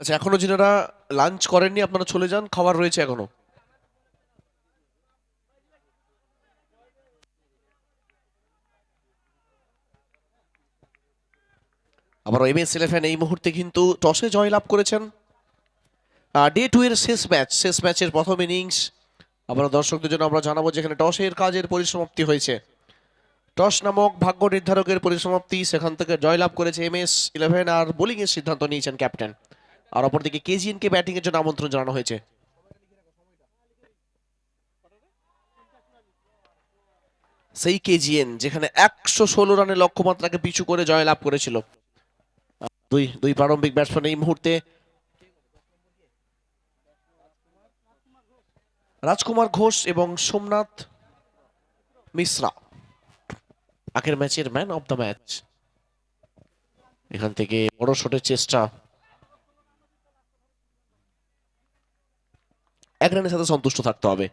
আচ্ছা, এখনো যারা লাঞ্চ করেননি আপনারা চলে যান, খাবার রয়েছে এখনো। আবার MS 11 এই মুহূর্তে কিন্তু টসে জয়লাভ করেছেন। ডে 2 এর শেষ ম্যাচের প্রথম ইনিংস। আবার দর্শকদের জন্য আমরা জানাবো যেখানে টসের কাজের পরিসমাপ্তি হয়েছে। টস নামক ভাগ্য নির্ধারকের পরিসমাপ্তি, সেখান থেকে জয়লাভ করেছে MS 11 আর বোলিং এর সিদ্ধান্ত নিয়েছেন ক্যাপ্টেন। আর অপরদিকে KGN কে ব্যাটিং এর জন্য আমন্ত্রণ জানানো হয়েছে। সেই KGN যেখানে 116 রানের লক্ষ্যমাত্রাকে পিছু করে জয়লাভ করেছিল। দুই দুই প্রারম্ভিক ব্যাটসম্যান এই মুহূর্তে রাজকুমার ঘোষ এবং সোমনাথ মিশ্রা, আগের ম্যাচের ম্যান অফ দ্য ম্যাচ। এখান থেকে বড় শটের চেষ্টা, এক রানের সাথে সন্তুষ্ট থাকতে হবে।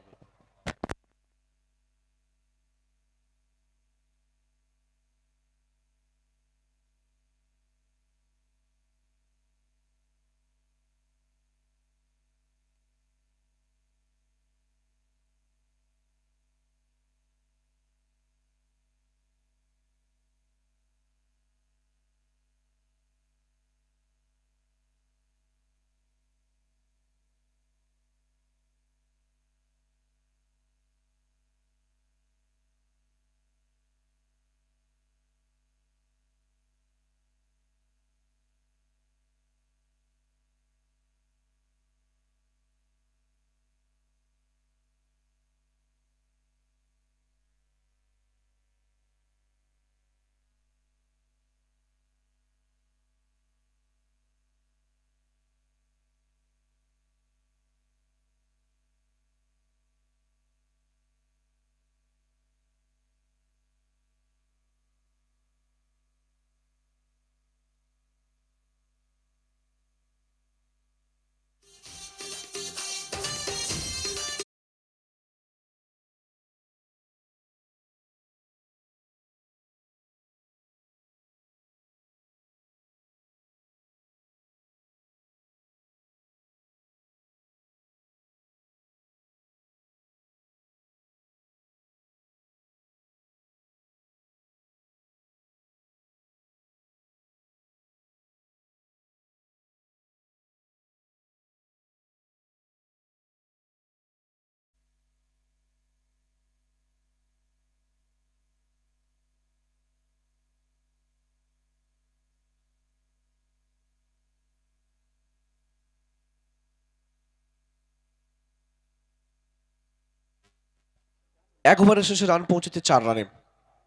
এক ওভারের শেষে রান পৌঁছেছে 4 রানে,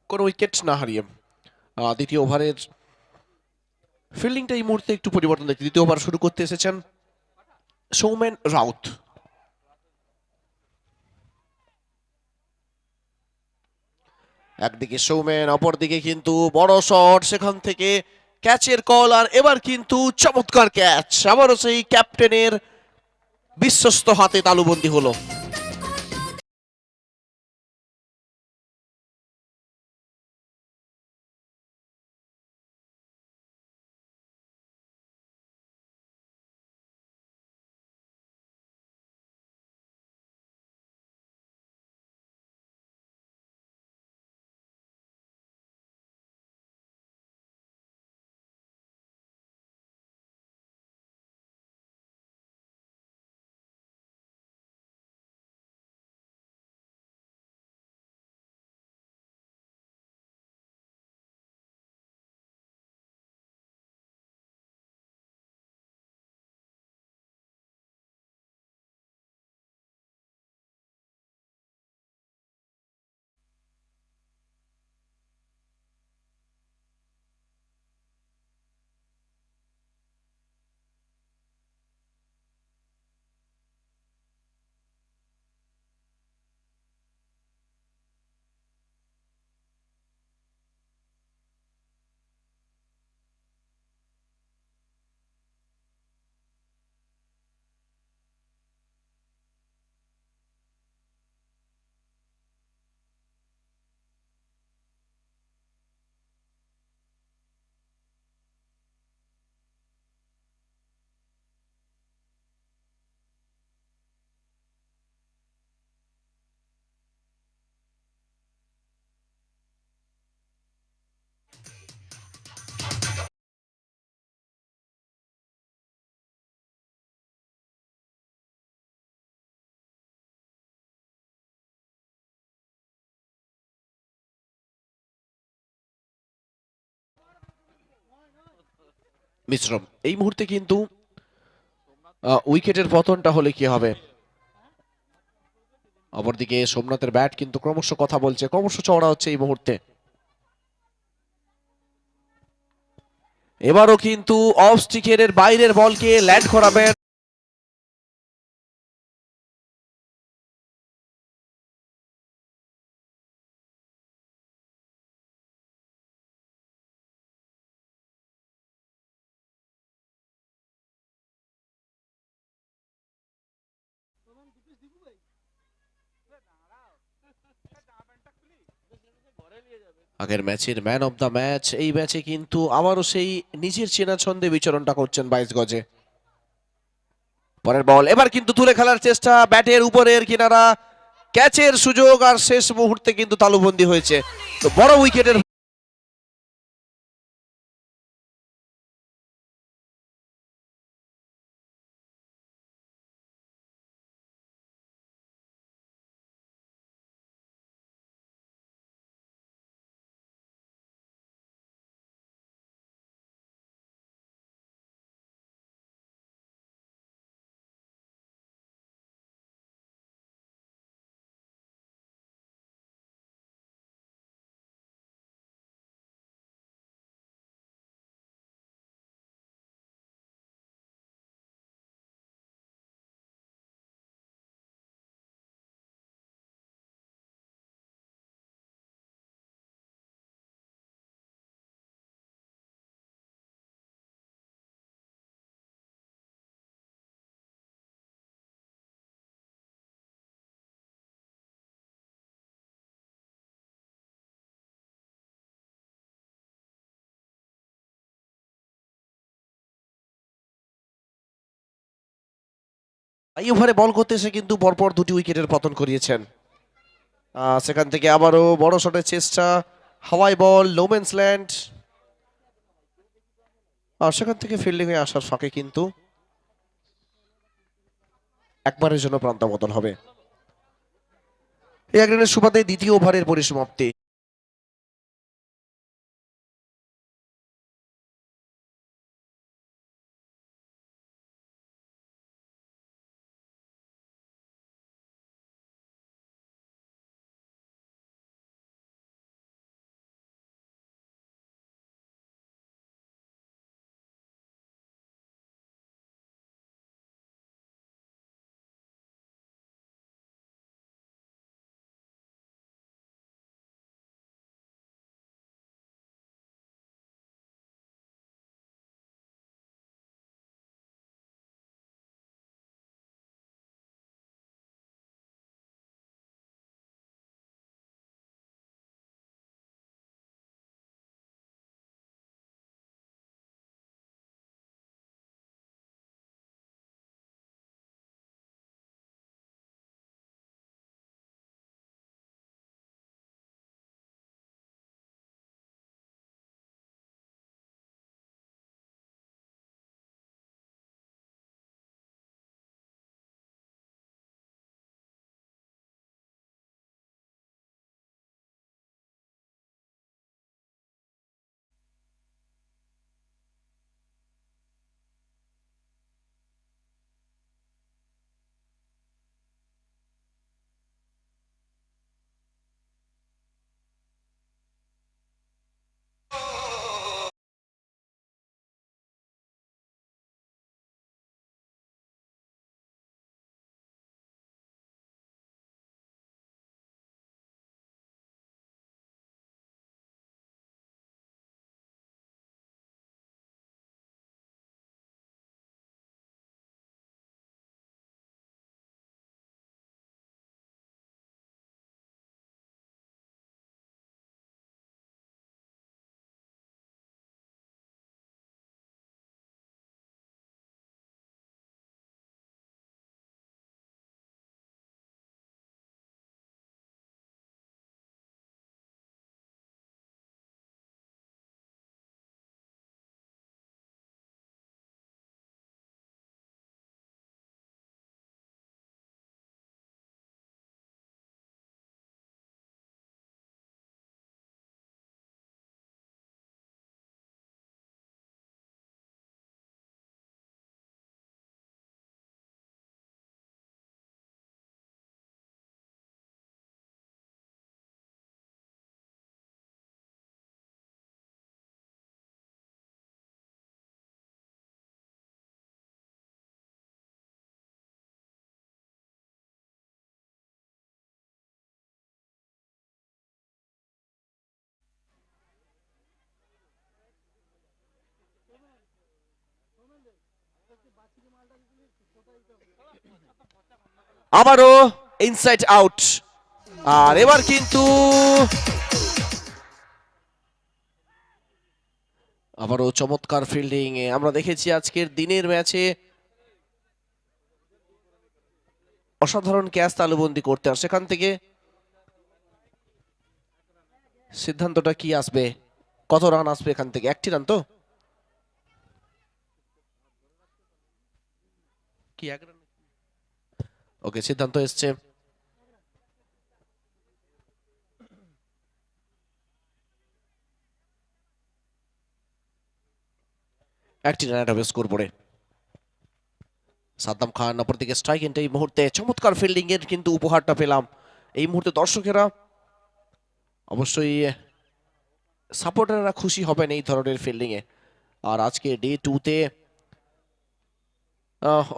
কোনো উইকেট না হারিয়ে। দ্বিতীয় ওভারের ফিল্ডিংটা এই মুহূর্তে একটু পরিবর্তন দেখছি। দ্বিতীয় ওভার শুরু করতে এসেছেন সৌমেন রাউত। একদিকে সৌমেন, অপরদিকে কিন্তু বড় শট, সেখান থেকে ক্যাচের কল, আর এবার কিন্তু চমৎকার ক্যাচ, আবারও সেই ক্যাপ্টেনের বিশ্বস্ত হাতে তালুবন্দী হলো। মিশ্রম এই মুহূর্তে কিন্তু উইকেটের পতনটা হলে কি হবে? অপরদিকে সোমনাথের ব্যাট কিন্তু ক্রমশ কথা বলছে, ক্রমশ চওড়া হচ্ছে এই মুহূর্তে। এবারও কিন্তু অফ স্টিকের বাইরের বলকে ল্যান্ড করাবেন। আগের ম্যাচের ম্যান অফ দ্য ম্যাচ এই ম্যাচে কিন্তু আবারও সেই নিজের চেনা ছন্দে বিচরণটা করছেন 22 গজে। পরের বল এবার কিন্তু তুলে খেলার চেষ্টা, ব্যাটের উপরের কিনারা, ক্যাচের সুযোগ, আর শেষ মুহূর্তে কিন্তু তালুবন্দী হয়েছে। তো বড় উইকেটের এই ওভারে বল করতে এসে কিন্তু পরপর দুটি উইকেটের পতন করিয়েছেন। সেখান থেকে আবারও বড় শটের চেষ্টা, হাওয়াই বল, লোমেন্স ল্যান্ড, আর সেখান থেকে ফিল্ডিং এ আসার ফাঁকে কিন্তু একবারের জন্য প্রান্ত বদল হবে। এই এক রানের সুবাদে দ্বিতীয় ওভারের পরিসমাপ্তি। আবারও ইনসাইড আউট। আর এবার কিন্তু আবারও চমৎকার ফিল্ডিং আমরা দেখেছি আজকের দিনের ম্যাচে। অসাধারণ ক্যাচ তালুবন্দি করতে, আর সেখান থেকে সিদ্ধান্তটা কি আসবে, কত রান আসবে এখান থেকে? একটি রান তো কি, এক রান? ওকে, সিদ্ধান্ত এসছে একটি রান হবে স্কোর বোর্ডে। সাদ্দাম খান অপরদিকে স্ট্রাইক এন্ড, এই মুহূর্তে চমৎকার ফিল্ডিং এর কিন্তু উপহারটা পেলাম। এই মুহূর্তে দর্শকেরা অবশ্যই, সাপোর্টাররা খুশি হবেন এই ধরনের ফিল্ডিং এ। আর আজকে ডে 2 তে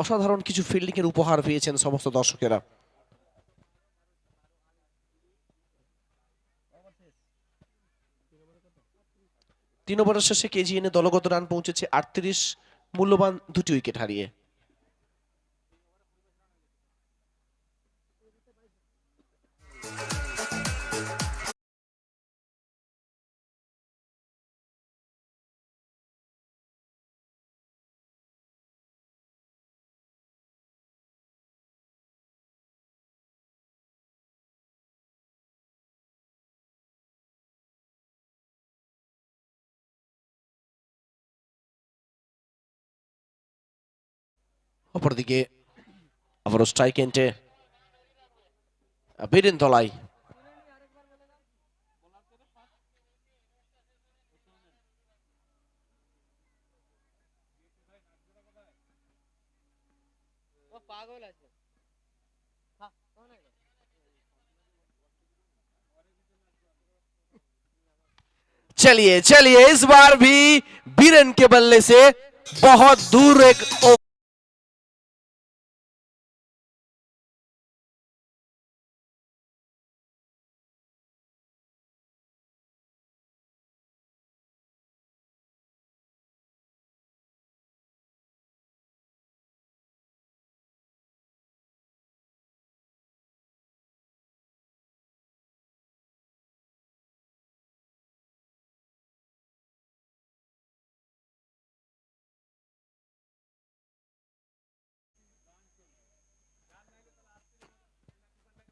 অসাধারণ কিছু ফিল্ডিং এর উপহার পেয়েছেন সমস্ত দর্শকেরা। 3 ওভারের শেষে কেজিএন এ দলগত রান পৌঁছেছে 38, মূল্যবান দুটি উইকেট হারিয়ে। অপরদিকে আবারও স্ট্রাইক এন্ডে বীরেন ধলাই। चलिए चलिए, इस बार भी बीरेन के बल्ले से बहुत दूर एक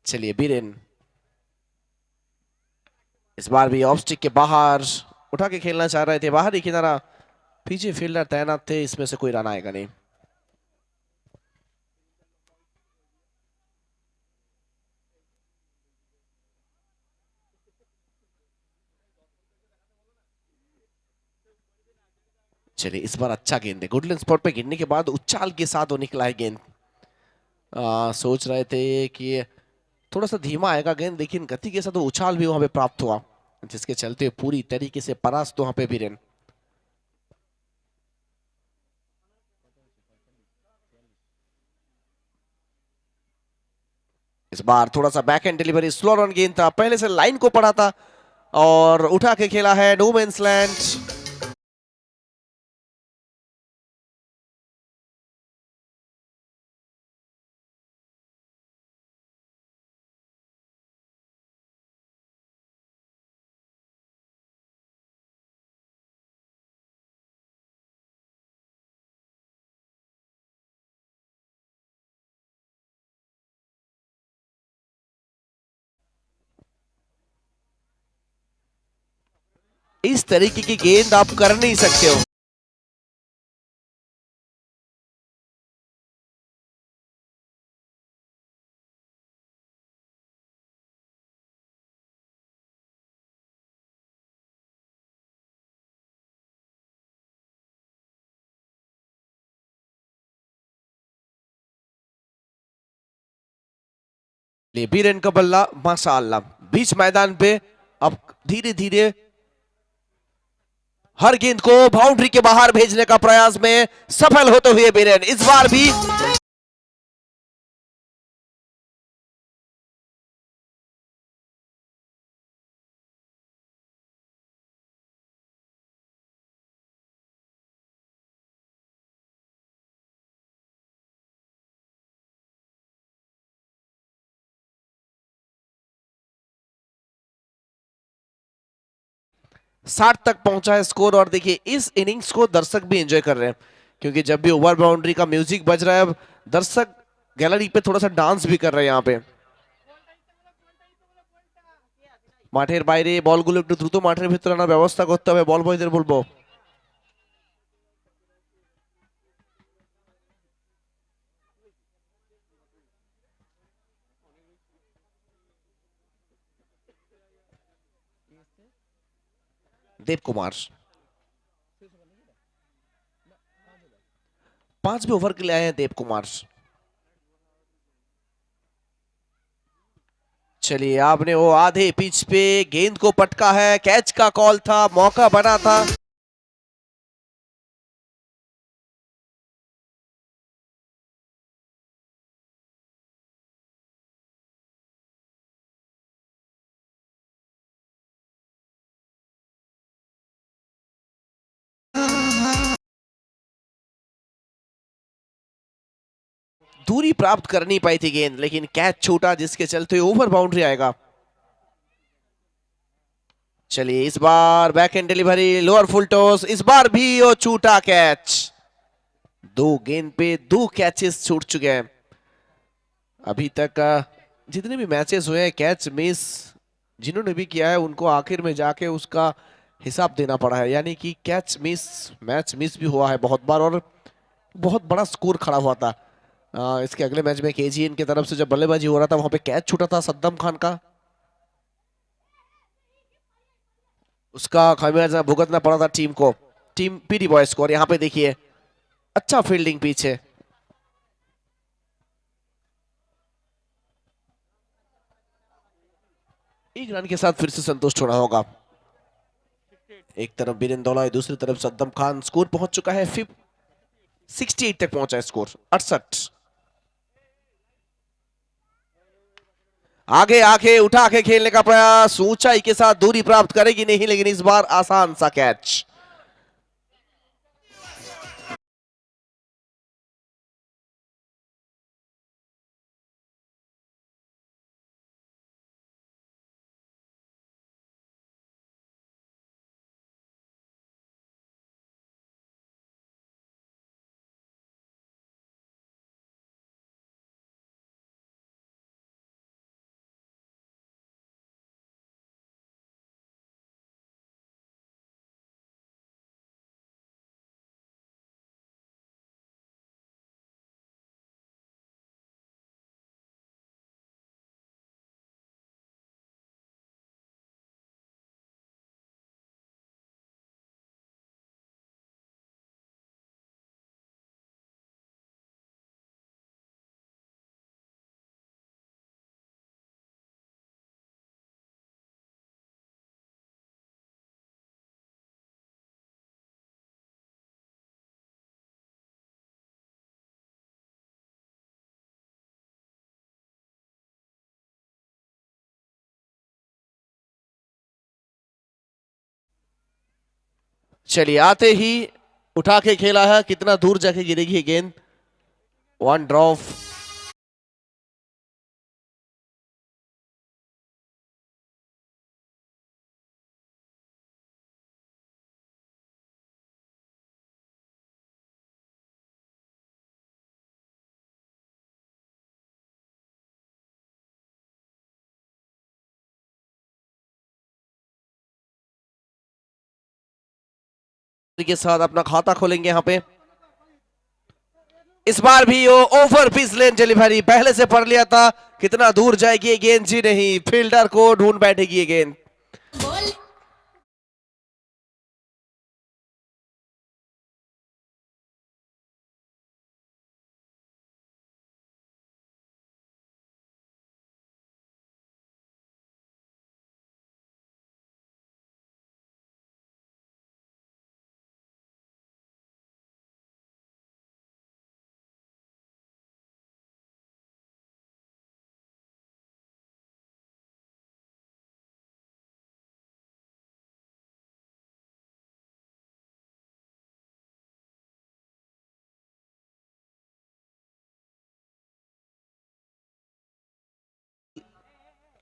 चलिए बीरेन इस बार भी ऑफ स्टिक के बाहर उठा के खेलना चाह रहे थे, बाहरी किनारा, पीछे फील्डर तैनात थे, इसमें से कोई रन आएगा नहीं। चलिए इस बार अच्छा गेंद है, गुडलैंड स्पॉट पे गिरने के बाद उछाल के साथ वो निकला है गेंद। सोच रहे थे कि थोड़ा सा धीमा आएगा गेंद, लेकिन गति के साथ वो उछाल भी वहां पे प्राप्त हुआ, जिसके चलते पूरी तरीके से परास्त वहां पे बीरेन। इस बार थोड़ा सा back end delivery, slow run गेंद था, पहले से लाइन को पढ़ा था और उठा के खेला है, नो मैंस लैंड। इस तरीके की गेंद आप कर नहीं सकते हो। बीरेन का बल्ला माशाअल्लाह बीच मैदान पे, अब धीरे धीरे हर गेंद को बाउंड्री के बाहर भेजने का प्रयास में सफल होते हुए बीरेन इस बार भी 60 तक पहुंचा है स्कोर। और देखिए इस इनिंग्स को दर्शक भी एंजॉय कर रहे हैं, क्योंकि जब भी ओवर बाउंड्री का म्यूजिक बज रहा है, अब दर्शक गैलरी पे थोड़ा सा डांस भी कर रहे हैं यहाँ पे। মাঠের বাইরে বলগুলো একটু দ্রুত মাঠের ভিতরে আনার ব্যবস্থা করতে হবে, বল বয়দের বলবো। देव कुमार 5वें ओवर के लिए आए हैं देव कुमार। चलिए आपने वो आधे पिच पे गेंद को पटका है, कैच का कॉल था, मौका बना था। दूरी प्राप्त कर नहीं पाई थी गेंद, लेकिन कैच छूटा, जिसके चलते ओवर बाउंड्री आएगा। चलिए इस बार back end delivery, lower full toss, इस बार भी वो छूटा कैच। दो गेंद पे दो कैचेस छूट चुके हैं। अभी तक जितने भी मैचेस हुए हैं, कैच मिस जिन्होंने भी किया है उनको आखिर में जाके उसका हिसाब देना पड़ा है। यानी कि कैच मिस, मैच मिस भी हुआ है बहुत बार, और बहुत बड़ा स्कोर खड़ा हुआ था। इसके अगले मैच में केजीएन की तरफ से जब बल्लेबाजी हो रहा था, वहां पे कैच छूटा था सद्दाम खान का, उसका खामियाजा भुगतना पड़ा था टीम को, टीम पीडी बॉयज को। और यहाँ पे देखिए अच्छा फील्डिंग पीछे। एक रन के साथ फिर से संतुष्ट होना होगा। एक तरफ बिरेंदौला, दूसरी तरफ सद्दाम खान। स्कोर पहुंच चुका है 68 तक पहुंचा है स्कोर, 68। आगे आगे उठा के खेलने का प्रयास, ऊंचाई के साथ दूरी प्राप्त करेगी नहीं, लेकिन इस बार आसान सा कैच। चलिए आते ही उठा के खेला है, कितना दूर जाके गिरेगी गेंद। One drop. के साथ अपना खाता खोलेंगे यहाँ पे। इस बार भी वो ओवर पिच लेन डिलीवरी, पहले से पढ़ लिया था कितना दूर जाएगी ये गेंद, जी नहीं, फील्डर को ढूंढ बैठेगी ये गेंद।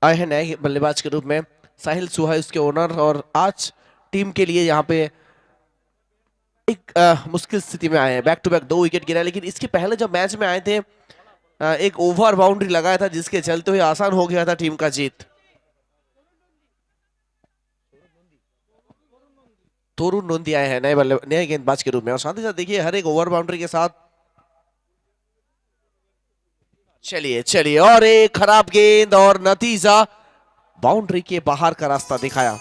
आए हैं नए बल्लेबाज के रूप में साहिल सुहा, उसके ओनर, और आज टीम के लिए यहाँ पे एक मुश्किल स्थिति में आए हैं। बैक टू बैक 2 विकेट गिरा, लेकिन इसके पहले जब मैच में आए थे एक ओवर बाउंड्री लगाया था जिसके चलते हुए आसान हो गया था टीम का जीत। तोरुण नोंदी आए हैं नए गेंदबाज के रूप में, और साथ ही साथ देखिए हर एक ओवर बाउंड्री के साथ। चलिए चलिए, और एक खराब गेंद और नतीजा बाउंड्री के बाहर का रास्ता दिखाया।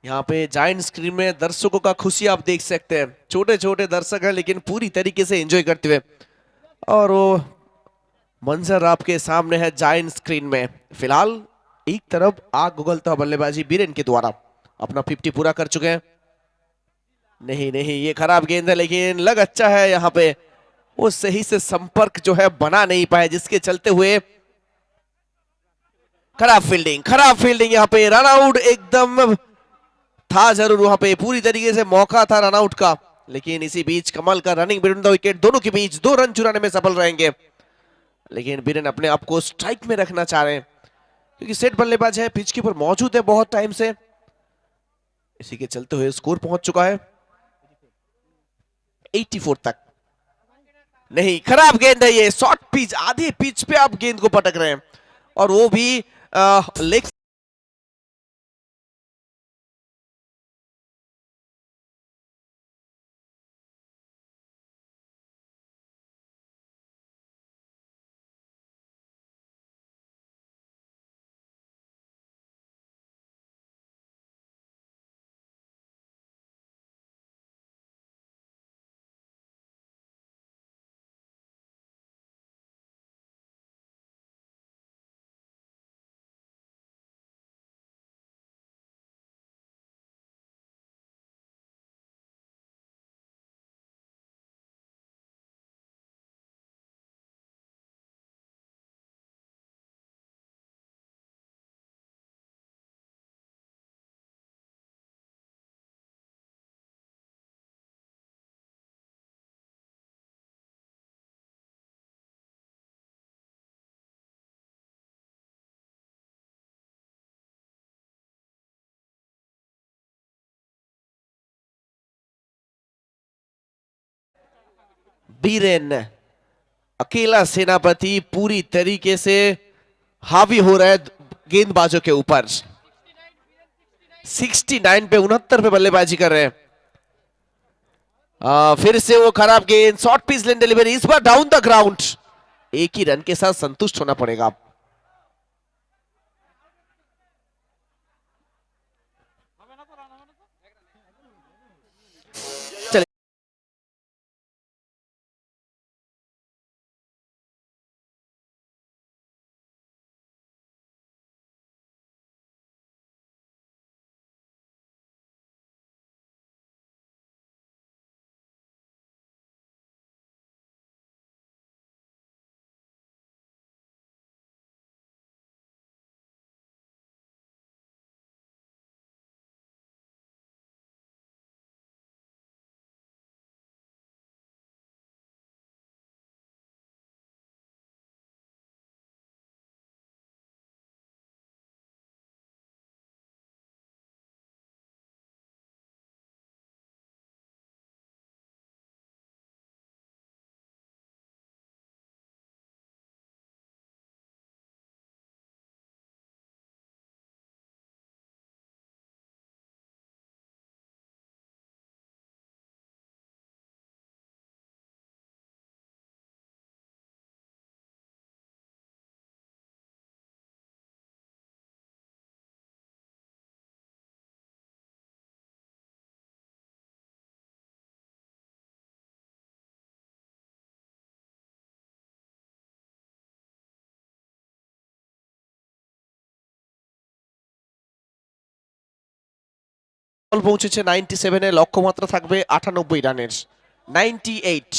यहाँ पे जायंट स्क्रीन में दर्शकों का खुशी आप देख सकते हैं। छोटे छोटे दर्शक हैं लेकिन पूरी तरीके से एंजॉय करते हुए, और वो मंजर आपके सामने है जायंट स्क्रीन में। फिलहाल एक तरफ आग उगलता हुआ बल्लेबाजी बीरेन के द्वारा अपना 50 पूरा कर चुके हैं। नहीं नहीं, ये खराब गेंद है, लेकिन लग अच्छा है। यहाँ पे वो सही से संपर्क जो है बना नहीं पाए, जिसके चलते हुए खराब फील्डिंग यहाँ पे रन आउट एकदम था जरूर, वहां पे पूरी तरीके से मौका था रन आउट का, लेकिन इसी बीच कमल का रनिंग बिटवीन द विकेट, दोनों के बीच 2 रन चुराने में सफल रहेंगे। लेकिन बीरेन अपने आप को स्ट्राइक में रखना चाह रहे हैं क्योंकि सेट बल्लेबाज है, पिच के ऊपर मौजूद है बहुत टाइम से। इसी के चलते हुए स्कोर पहुंच चुका है 84 तक। नहीं, खराब गेंद है ये, शॉर्ट पिच, आधी पिच पे आप गेंद को पटक रहे हैं, और वो भी लेग बीरेन अकेला सेनापति पूरी तरीके से हावी हो रहा है गेंदबाजों के ऊपर। 69 पे 69 पे बल्लेबाजी कर रहे हैं। फिर से वो खराब गेंद, शॉर्ट पिच लेन डिलीवरी, इस बार डाउन द ग्राउंड। एक ही रन के साथ संतुष्ट होना पड़ेगा। বল পৌঁছেছে 97-এ, লক্ষ্যমাত্রা থাকবে 98 রানের। 98।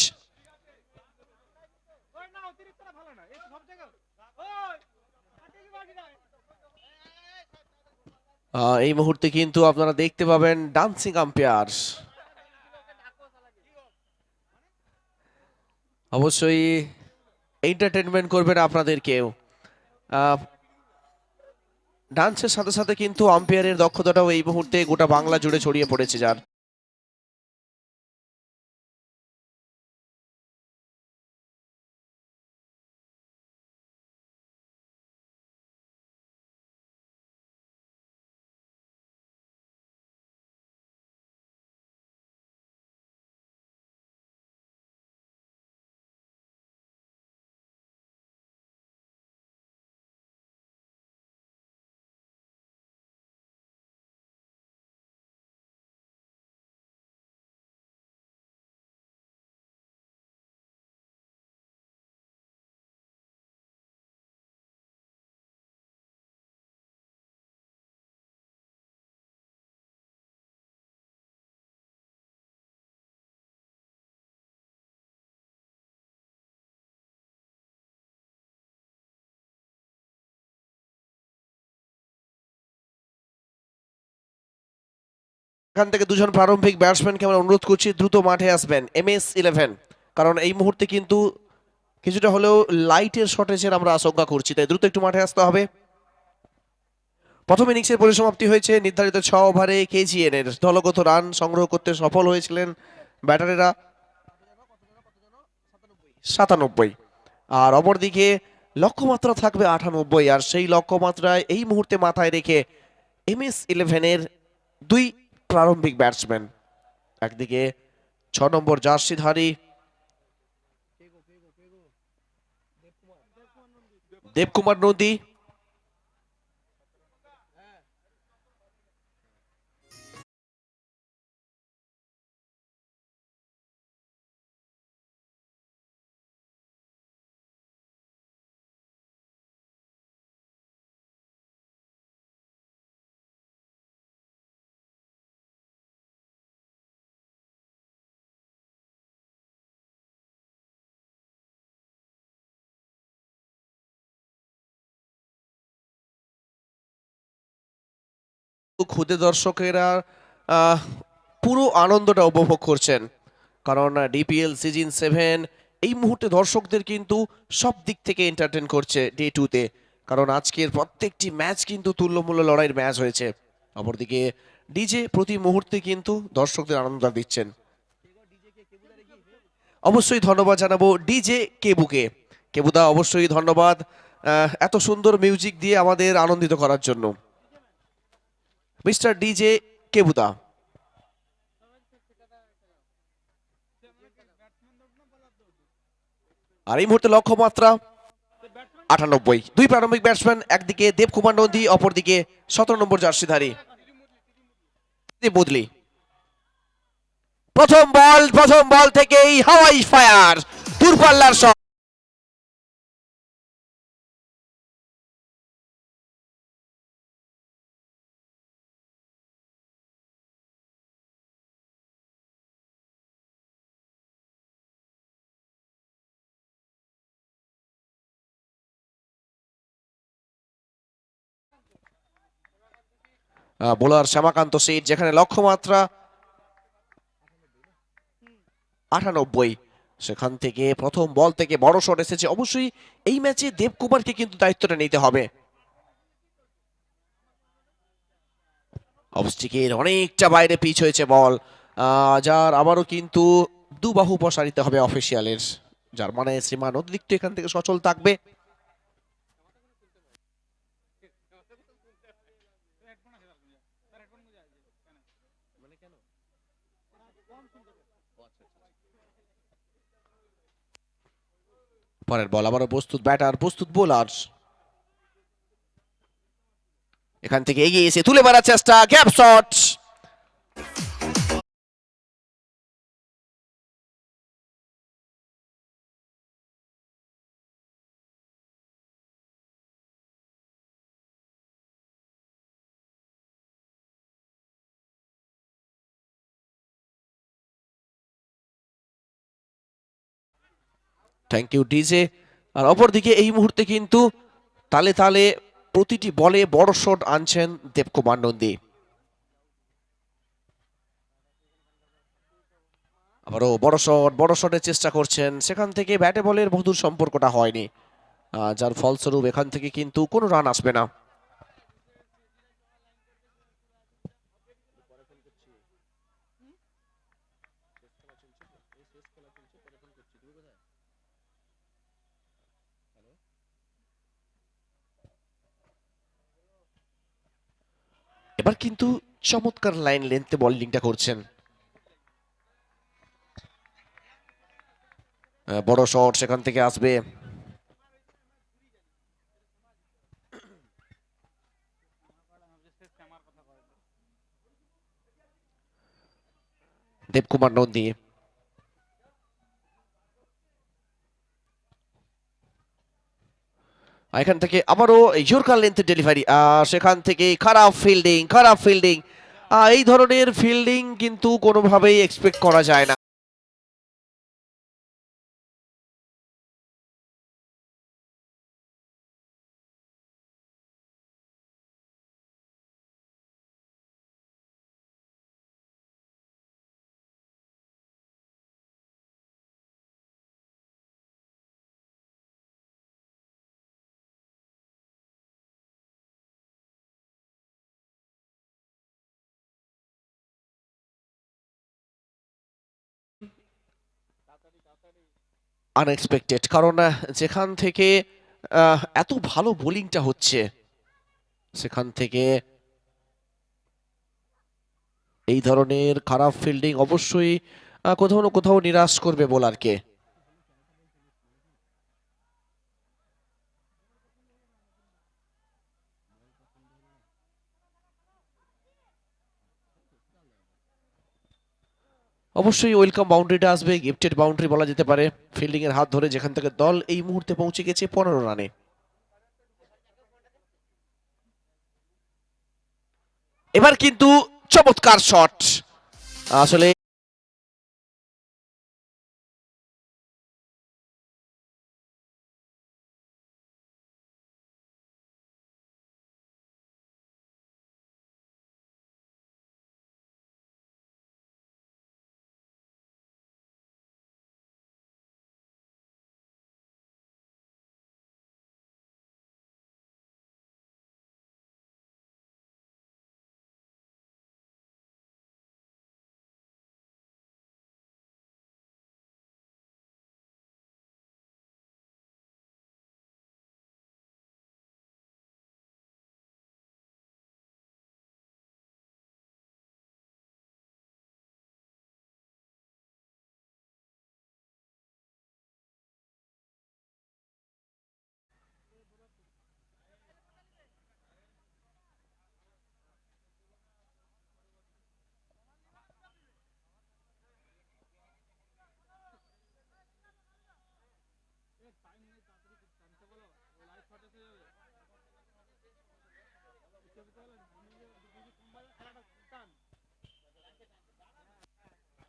এই মুহূর্তে কিন্তু আপনারা দেখতে পাবেন ডান্সিং আম্পায়ার। অবশ্যই এন্টারটেনমেন্ট করবেন আপনাদেরকেও। ডান্সের সাথে সাথে কিন্তু আম্পায়ারের দক্ষতাটাও এই মুহূর্তে গোটা বাংলা জুড়ে ছড়িয়ে পড়েছে যার। এখান থেকে দুজন প্রারম্ভিক ব্যাটসম্যানকে আমরা অনুরোধ করছি দ্রুত মাঠে আসবেন MS-11, কারণ এই মুহূর্তে কিন্তু কিছুটা হলেও লাইটের শর্টেজের আমরা আশঙ্কা করছি, তাই দ্রুত একটু মাঠে আসতে হবে। প্রথম ইনিংসের পরিসমাপ্তি হয়েছে। নির্ধারিত 6 ওভারে KGN এর দলগত রান সংগ্রহ করতে সফল হয়েছিলেন ব্যাটারেরা 97, আর অপরদিকে লক্ষ্যমাত্রা থাকবে 98, আর সেই লক্ষ্যমাত্রায় এই মুহূর্তে মাথায় রেখে MS-11-এর দুই প্রারম্ভিক ব্যাটসম্যান, একদিকে 6 নম্বর জার্সিধারী দেবকুমার নন্দী, খুদে দর্শকেরা আহ, পুরো আনন্দটা উপভোগ করছেন, কারণ DPL সিজন 7 এই মুহূর্তে দর্শকদের কিন্তু সব দিক থেকে এন্টারটেন করছে ডে 2-তে, কারণ আজকের প্রত্যেকটি ম্যাচ কিন্তু তুল্যমূল্য লড়াইয়ের ম্যাচ হয়েছে। অপরদিকে ডিজে প্রতি মুহূর্তে কিন্তু দর্শকদের আনন্দ দিচ্ছেন। অবশ্যই ধন্যবাদ জানাবো ডিজে কেবুকে। কেবুদা অবশ্যই ধন্যবাদ এত সুন্দর মিউজিক দিয়ে আমাদের আনন্দিত করার জন্য, মিস্টার ডিজে কেবুদা। আর এই মুহূর্তে লক্ষ্যমাত্রা 98। দুই প্রারম্ভিক ব্যাটসম্যান, একদিকে দেবকুমার নন্দী, অপরদিকে 17 নম্বর জার্সিধারী বদলি। প্রথম বল থেকেই হাওয়াই ফায়ার, দূরপাল্লার শট। বোলার শ্যামাকান্ত সেঠ, যেখানে লক্ষ্যমাত্রা 98, সেখান থেকে প্রথম বল থেকে বড় শট এসেছে। অবশ্যই এই ম্যাচে দেবকুমারকে কিন্তু দায়িত্বটা নিতে হবে। অবস্টিকের অনেকটা বাইরে পিচ হয়েছে বল, যার আবারও কিন্তু দুবাহু প্রসারিত হবে অফিসিয়ালের, যার মানে শ্রীমান অতিরিক্ত এখান থেকে সচল থাকবে। পরের বল আবারও প্রস্তুত ব্যাটার, প্রস্তুত বোলার, এখান থেকে এগিয়ে এসে তুলে মারার চেষ্টা, gap shot. Thank you DJ. আর অপরদিকে এই মুহূর্তে কিন্তু তালে তালে প্রতিটি বলে বড় শট আনছেন দেবকুমার নন্দী। আবারও বড় শটের চেষ্টা করছেন, সেখান থেকে ব্যাটে বলের মধুর সম্পর্কটা হয়নি, যার ফলস্বরূপ এখান থেকে কিন্তু কোনো রান আসবে না। এবার কিন্তু চমৎকার লাইন লেন্থে বোলিংটা করছেন। বড় শট সেখান থেকে আসবে। দেবকুমার নন্দী এখান থেকে আবারও ইয়র্কার লেন্থে ডেলিভারি, সেখান থেকে খারাপ ফিল্ডিং। এই ধরনের ফিল্ডিং কিন্তু কোনোভাবেই এক্সপেক্ট করা যায় না। আনএক্সপেক্টেড, কারণ যেখান থেকে এত ভালো বোলিংটা হচ্ছে, সেখান থেকে এই ধরনের খারাপ ফিল্ডিং অবশ্যই কোথাও না কোথাও নিরাশ করবে বোলারকে। অবশ্যই ওয়েলকাম বাউন্ডারিটা আসবে, গিফটেড বাউন্ডারি বলা যেতে পারে, ফিল্ডিং এর হাত ধরে, যেখান থেকে দল এই মুহূর্তে পৌঁছে গেছে 15 রানে। এবার কিন্তু চমৎকার শট, আসলে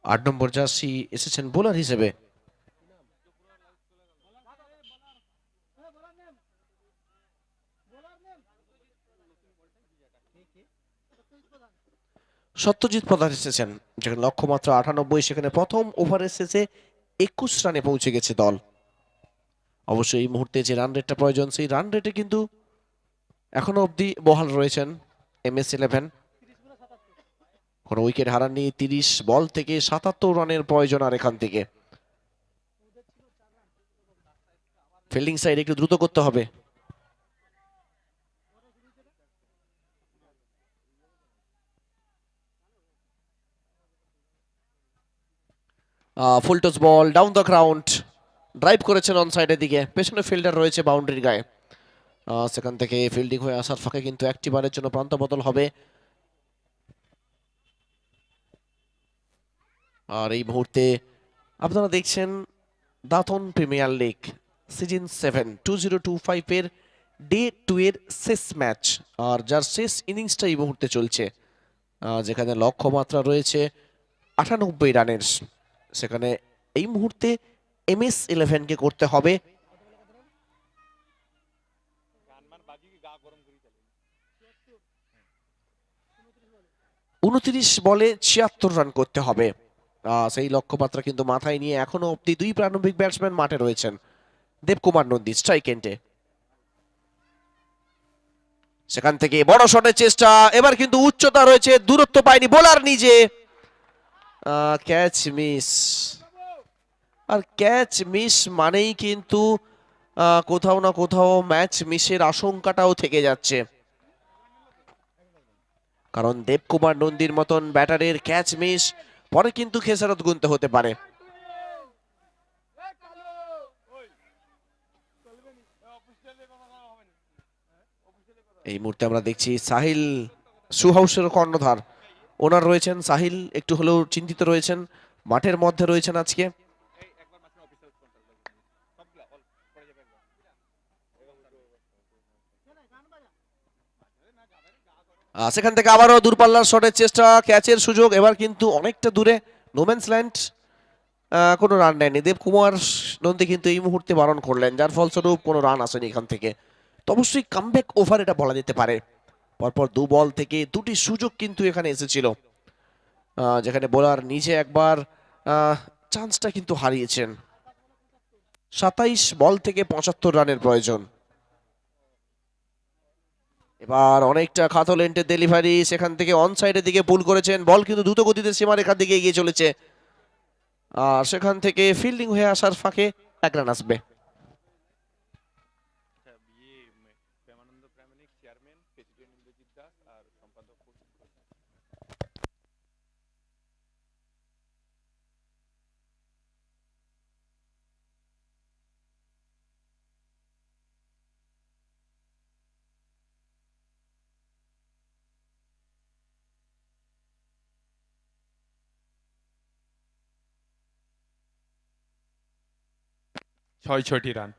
8 নম্বর জার্সি এসেছেন বোলার হিসেবে। সত্যজিৎ প্রধান এসেছেন, যেখানে লক্ষ্যমাত্রা 98, সেখানে প্রথম ওভারে শেষে 21 রানে পৌঁছে গেছে দল। অবশ্যই এই মুহূর্তে যে রান রেটটা প্রয়োজন, সেই রান রেটে কিন্তু এখনো অবধি বহাল রয়েছেন MS-11। কোনো উইকেট হারাননি, 30 বল থেকে 77 রানের প্রয়োজন আর এখান থেকে। ফিল্ডিং সাইড একটু দ্রুত করতে হবে। Full toss ball down the ground, drive করেছেন অন সাইডের দিকে, পেছনে ফিল্ডার রয়েছে বাউন্ডারির গায়ে। সেখান থেকে ফিল্ডিং হয়ে আসার ফাঁকে কিন্তু একটি বারের জন্য প্রান্ত বদল হবে। আর এই মুহূর্তে আপনারা দেখছেন দাতন প্রিমিয়ার লিগ সিজন 7 2025 এর ডে 2 এর শেষ ম্যাচ, আর যার শেষ ইনিংসটা এই মুহূর্তে চলছে, যেখানে লক্ষ্যমাত্রা রয়েছে 98 রানের। সেখানে এই মুহূর্তে MS-11 কে করতে হবে। 29 বলে 76 রান করতে হবে। সেই লক্ষ্যমাত্রা কিন্তু মাথায় নিয়ে এখনো অব্দি দুই প্রারম্ভিক ব্যাটসম্যান মাঠে রয়েছেন। দেবকুমার নন্দী স্ট্রাইক এন্ডে, সেখান থেকে বড় শটের চেষ্টা, এবার কিন্তু উচ্চতা রয়েছে, দূরত্ব পায়নি বোলার নিজে, ক্যাচ মিস। আর ক্যাচ মিস মানেই কিন্তু কোথাও না কোথাও ম্যাচ মিসের আশঙ্কাটাও থেকে যাচ্ছে, কারণ দেবকুমার নন্দীর মতন ব্যাটারের ক্যাচ মিস পরে কিন্তু খেসারত গুনতে হতে পারে। এই মুহূর্তে আমরা দেখছি সাহিল সুহাউসের কর্ণধার, ওনার রয়েছেন সাহিল, একটু হলেও চিন্তিত রয়েছেন, মাঠের মধ্যে রয়েছেন আজকে। সেখান থেকে আবারও দূরপাল্লার শটের চেষ্টা, ক্যাচের সুযোগ, এবার কিন্তু অনেকটা দূরে, নোম্যান্স ল্যান্ড, কোনো রান নেয়নি দেবকুমার নন্দী, কিন্তু এই মুহূর্তে বারণ করলেন, যার ফলস্বরূপ কোনো রান আসেনি এখান থেকে। তো অবশ্যই কামব্যাক ওভার এটা বলা যেতে পারে, পরপর দু বল থেকে দুটি সুযোগ কিন্তু এখানে এসেছিল, যেখানে বোলার নিজে একবার চান্সটা কিন্তু হারিয়েছেন। 27 বল থেকে 75 রানের প্রয়োজন। এবার অনেকটা খাতো লেন্থের ডেলিভারি, সেখান থেকে অন সাইডের দিকে পুল করেছেন, বল কিন্তু দ্রুত গতিতে সীমারেখার দিকে এগিয়ে চলেছে, আর সেখান থেকে ফিল্ডিং হয়ে আসার ফাঁকে এক রান আসবে। ছয়টি রান।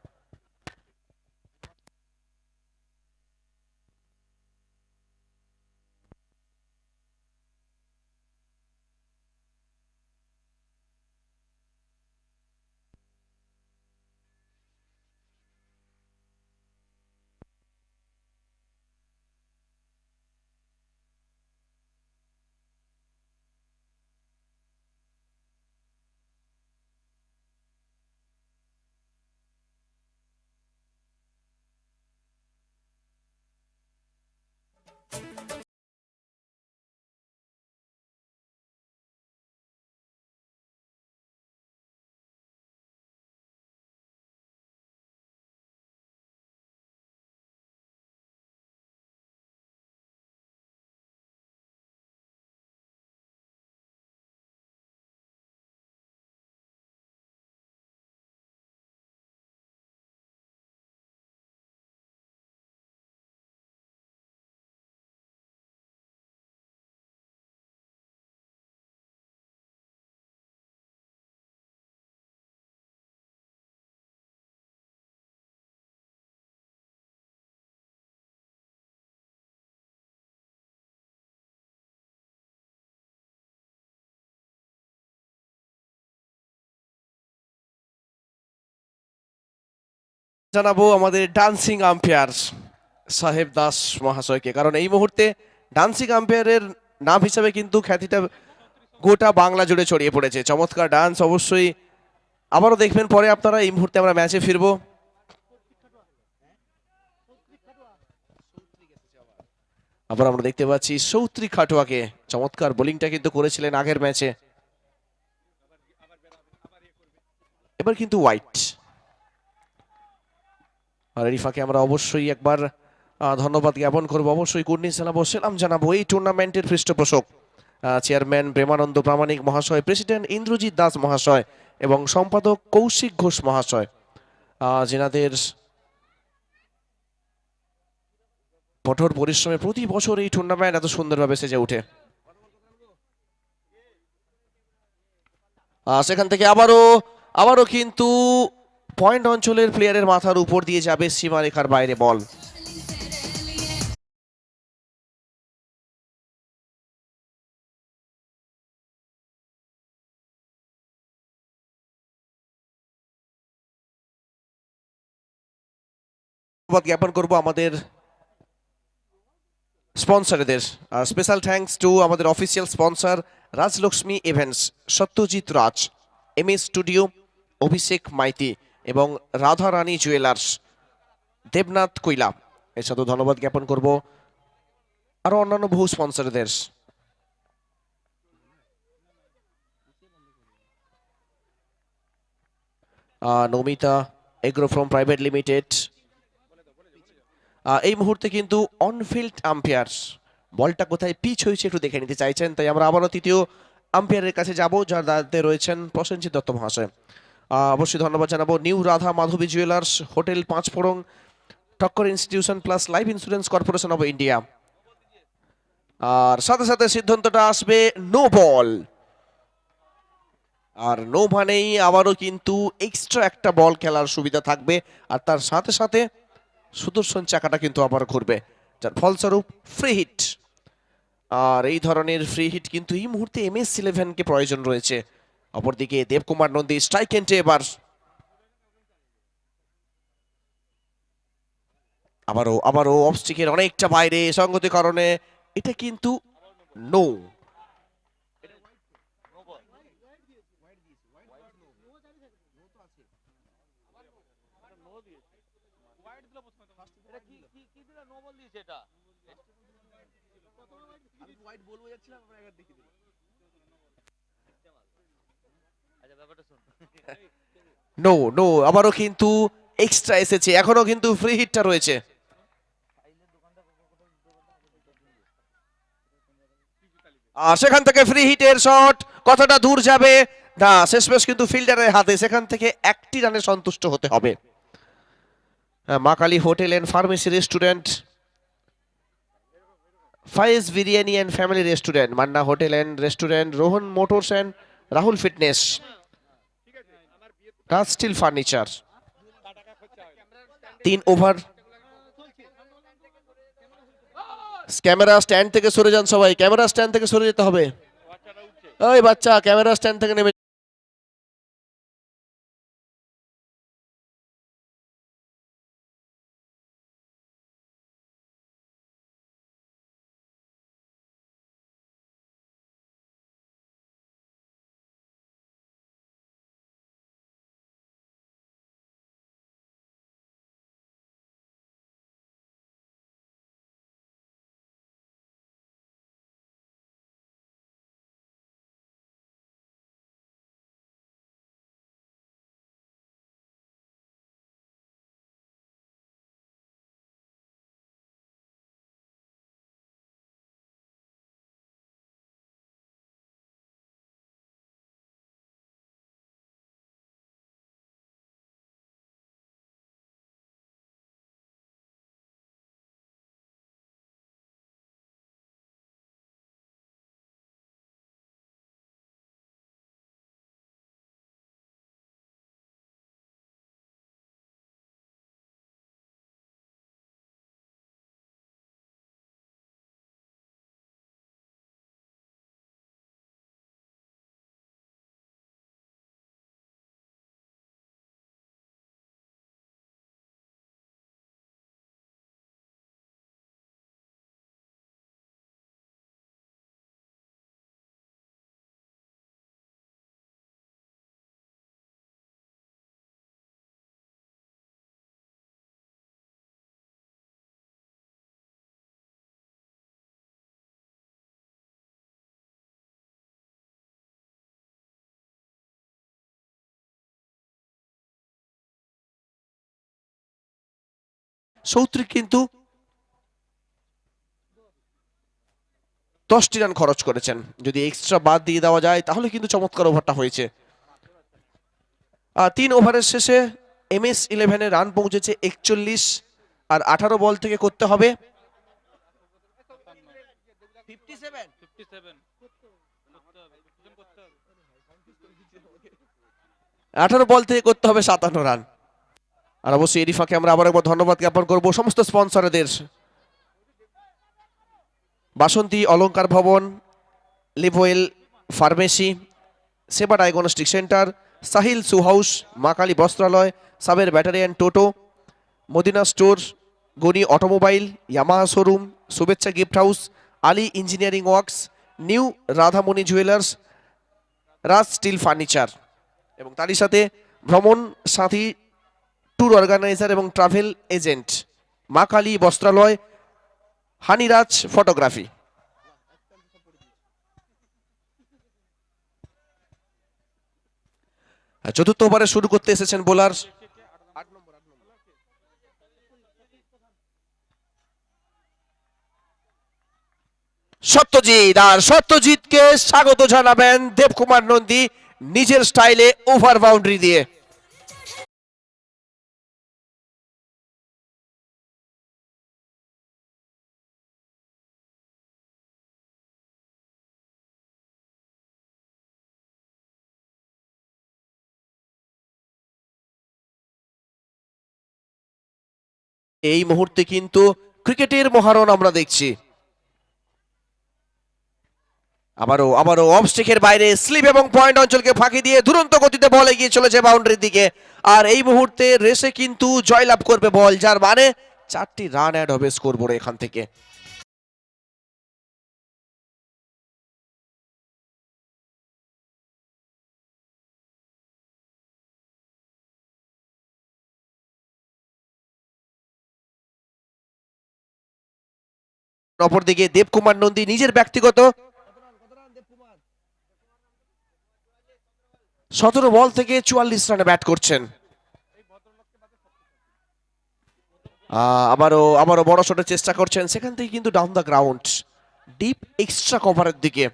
জানাবো আমাদের ডান্সিং আম্পায়ার সাহেব দাস মহাশয়কে, কারণ এই মুহূর্তে ডান্সিং আম্পায়ারের নাম হিসাবে কিন্তু খ্যাতিটা গোটা বাংলা জুড়ে ছড়িয়ে পড়েছে। চমৎকার ডান্স, অবশ্যই আবারও দেখবেন পরে আপনারা। এই মুহূর্তে আমরা ম্যাচে ফিরবো। আবার আমরা দেখতে পাচ্ছি সৌত্রী খাটুয়াকে, চমৎকার বোলিংটা কিন্তু করেছিলেন আগের ম্যাচে। এবার কিন্তু হোয়াইট, আর এই ফাঁকে আমরা অবশ্যই একবার ধন্যবাদ জ্ঞাপন করবো, অবশ্যই কুর্নিশ জানাবো, সেলাম জানাবো এই টুর্নামেন্টের পৃষ্ঠপোষক চেয়ারম্যান প্রেমানন্দ প্রামাণিক মহাশয়, প্রেসিডেন্ট ইন্দ্রজিৎ দাস মহাশয় এবং সম্পাদক কৌশিক ঘোষ মহাশয়, যেনাদের কঠোর পরিশ্রমে প্রতি বছর এই টুর্নামেন্ট এত সুন্দরভাবে সেজে ওঠে। সেখান থেকে আবারও কিন্তু পয়েন্ট অঞ্চলের প্লেয়ারের মাথার উপর দিয়ে যাবে সীমারেখার বাইরে বল। ধন্যবাদ জ্ঞাপন করব আমাদের স্পন্সরদের। আর স্পেশাল থ্যাঙ্কস টু আমাদের official sponsor Rajlakshmi events, Satyajit Raj, MS studio, Abhishek Maity এবং রাধা রানী জুয়েলার্স, দেবনাথ কৈলা। এর সাথে ধন্যবাদ জ্ঞাপন করব আরো অন্যান্য বহু স্পন্সরদের। Namita agro farm private limited. এই মুহূর্তে কিন্তু অনফিল্ড আম্পায়ার বলটা কোথায় পিচ হয়েছে একটু দেখে নিতে চাইছেন, তাই আমরা আবারও তৃতীয় আম্পায়ারের কাছে যাব, যার দায়িত্বে রয়েছেন প্রসেনজিৎ দত্ত মহাশয়। অবশ্যই ধন্যবাদ জানাবো new Radha Madhavi jewellers, hotel Panchphoron, Takkar institution plus life insurance corporation of India. আর সাথে সাথে সিদ্ধান্তটা আসবে নো বল। আর নো মানেই আবারও কিন্তু এক্সট্রা একটা বল খেলার সুবিধা থাকবে, আর তার সাথে সাথে সুদর্শন চাকাটা কিন্তু আবার ঘুরবে, যার ফলস্বরূপ ফ্রি হিট। আর এই ধরনের ফ্রি হিট কিন্তু এই মুহূর্তে MS-11-কে প্রয়োজন রয়েছে। অপরদিকে দেবকুমার নন্দী স্ট্রাইক এন্টে এবার আবারও অফস্টিকের অনেকটা বাইরে, সঙ্গতি কারণে এটা কিন্তু নো। নো নো, আবারও কিন্তু এক্সট্রা এসেছে, এখনো কিন্তু ফ্রি হিটটা রয়েছে। আর সেখান থেকে ফ্রি হিটের শট কতটা দূর যাবে না, শেষমেশ কিন্তু ফিল্ডারের হাতে, সেখান থেকে একটি রানে সন্তুষ্ট হতে হবে। Ma Kali hotel and pharmacy restaurant, Faiz biryani and family restaurant, Manna hotel and restaurant, Rohan motors and Rahul fitness, Raj steel furniture. 3 over. Camera stand থেকে সরে যান সবাই, ক্যামেরা স্ট্যান্ড থেকে সরে যেতে হবে। ওই বাচ্চা ক্যামেরা স্ট্যান্ড থেকে নেমে। সৌত্রিক কিন্তু 10টি রান খরচ করেছেন, যদি এক্সট্রা বাদ দিয়ে দেওয়া যায় তাহলে কিন্তু চমৎকার ওভারটা হয়েছে। 3 ওভারের শেষে MS-11 রান পৌঁছেছে 41, আর 18 বল থেকে করতে হবে 18 বল থেকে করতে হবে 57 রান। আর অবশ্যই এরই ফাঁকে আমরা আবার একবার ধন্যবাদ জ্ঞাপন করব সমস্ত স্পন্সরদের। Basanti Alankar Bhavan, Livewell pharmacy, Seva diagnostic centre, Sahil shoe house, Maa Kali Bastralay, Saber battery and toto, Madina store, Gani automobile, Yamaha showroom, Shubhechha gift house, Ali engineering works, new Radhamani jewellers, Raj steel furniture এবং তারই সাথে ভ্রমণ সাথী ট্যুর অর্গানাইজার এবং ট্রাভেল এজেন্ট, মা কালী বস্ত্রালয়, হানিরাজ ফটোগ্রাফি। চতুর্থ ওভারে শুরু করতে এসেছেন বোলার সত্যজিৎ, আর সত্যজিৎকে স্বাগত জানাবেন দেবকুমার নন্দী নিজের স্টাইলে ওভার বাউন্ডারি দিয়ে। এই মুহূর্তে কিন্তু ক্রিকেটের মহারণ আমরা দেখছি। আবারও আবারও অফ স্ট্রিকের বাইরে স্লিপ এবং পয়েন্ট অঞ্চলকে ফাঁকি দিয়ে দুরন্ত গতিতে বল এগিয়ে চলেছে বাউন্ডারির দিকে। আর এই মুহূর্তে রেসে কিন্তু জয়লাভ করবে বল, যার মানে 4টি রান অ্যাড হবে স্কোরবোর্ডে এখান থেকে। অপরদিকে দেবকুমার নন্দী নিজের ব্যক্তিগত 17 বল থেকে 44 রানে ব্যাট করছেন। আবারও আবারও বড় শটের চেষ্টা করছেন, সেখান থেকে কিন্তু down the ground deep extra কভারের দিকে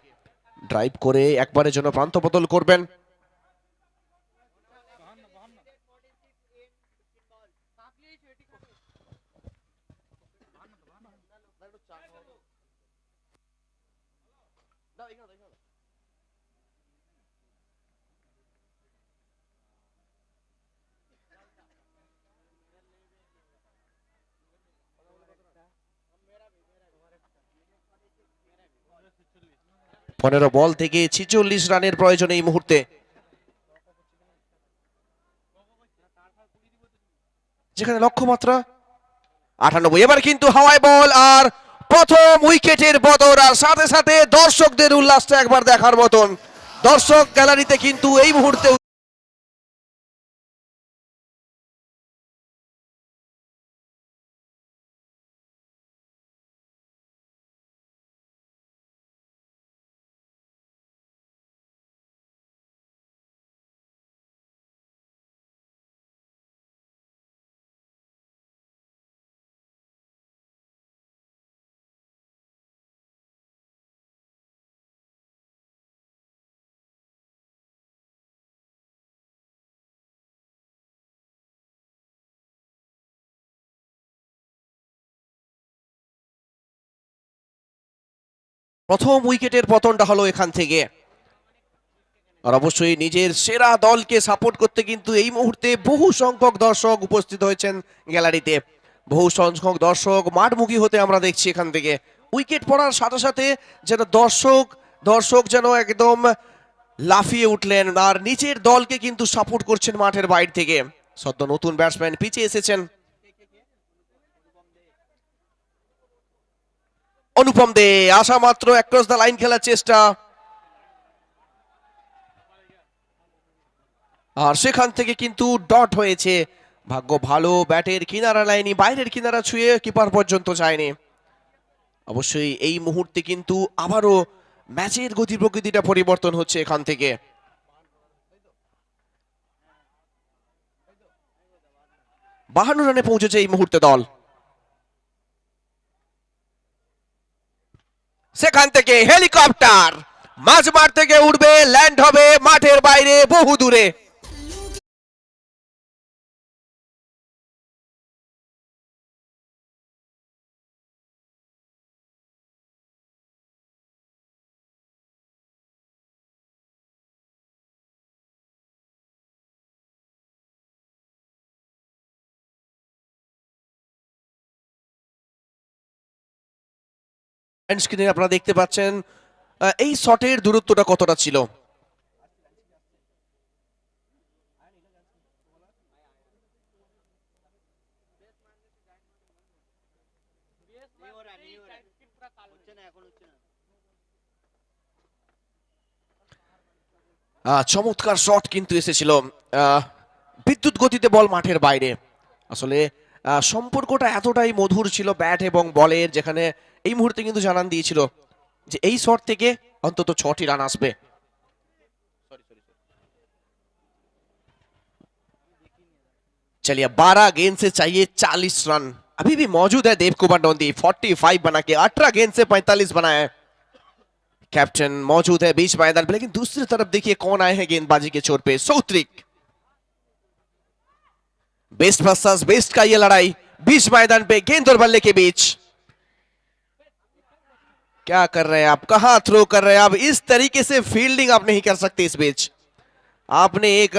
ড্রাইভ করে একবারের জন্য প্রান্ত বদল করবেন। পনেরো বল থেকে 46 রানের প্রয়োজন এই মুহূর্তে, যেখানে লক্ষ্যমাত্রা 98। এবার কিন্তু হাওয়ায় বল, আর প্রথম উইকেটের বদল, আর সাথে সাথে দর্শকদের উল্লাসটা একবার দেখার মতন। দর্শক গ্যালারিতে কিন্তু এই মুহূর্তে প্রথম উইকেটের পতনটা হলো এখান থেকে। আর অবশ্যই নিজের সেরা দলকে সাপোর্ট করতে কিন্তু এই মুহূর্তে বহু সংখ্যক দর্শক উপস্থিত হয়েছেন গ্যালারিতে। বহু সংখ্যক দর্শক মাঠমুখী হতে আমরা দেখছি এখান থেকে। উইকেট পড়ার সাথে সাথে যেন দর্শক দর্শক যেন একদম লাফিয়ে উঠলেন, আর নিজের দলকে কিন্তু সাপোর্ট করছেন মাঠের বাইরে থেকে। সদ্য নতুন ব্যাটসম্যান পিচে এসেছেন অনুপম দে, আসা মাত্র অ্যাক্রস দ্য লাইন খেলার চেষ্টা, আর সেখান থেকে কিন্তু ডট হয়েছে। ভাগ্য ভালো, ব্যাটের কিনারা লাইনি বাইরের কিনারা ছুঁয়ে কিপার পর্যন্ত যায়নি। অবশ্যই এই মুহূর্তে কিন্তু আবারও ম্যাচের গতি প্রকৃতিটা পরিবর্তন হচ্ছে এখান থেকে। বাহান্ন রানে পৌঁছেছে এই মুহূর্তে দল। সেখান থেকে হেলিকপ্টার মাঝমাঠ থেকে উঠবে, ল্যান্ড হবে মাঠের বাইরে বহু দূরে। স্ক্রিনে আপনারা দেখতে পাচ্ছেন এই শটের দূরত্বটা কতটা ছিল। চমৎকার শট কিন্তু এসেছিল, বিদ্যুৎ গতিতে বল মাঠের বাইরে। আসলে সম্পর্কটা এতটাই মধুর ছিল ব্যাট এবং বলের, যেখানে এই মুহূর্তে কিন্তু জানান দিয়েছিল যে এই শট থেকে অন্তত 6টি রান আসবে। चलिए 12 गेंद से चाहिए 40 रन, अभी भी मौजूद है देव कुमार नंदी। 45 बना के 18 गेंद से 45 बनाए हैं। कैप्टन मौजूद है बीच मैदान पे, लेकिन दूसरी तरफ देखिए कौन आए हैं गेंदबाजी के छोर पे। सौत्रिक, बेस्ट वर्सेस बेस्ट का ये लड़ाई बीच मैदान पे गेंद और बल्ले के बीच। क्या कर रहे हैं आप, कहां थ्रो कर रहे हैं आप? इस तरीके से फील्डिंग आप नहीं कर सकते इस बीच। आपने एक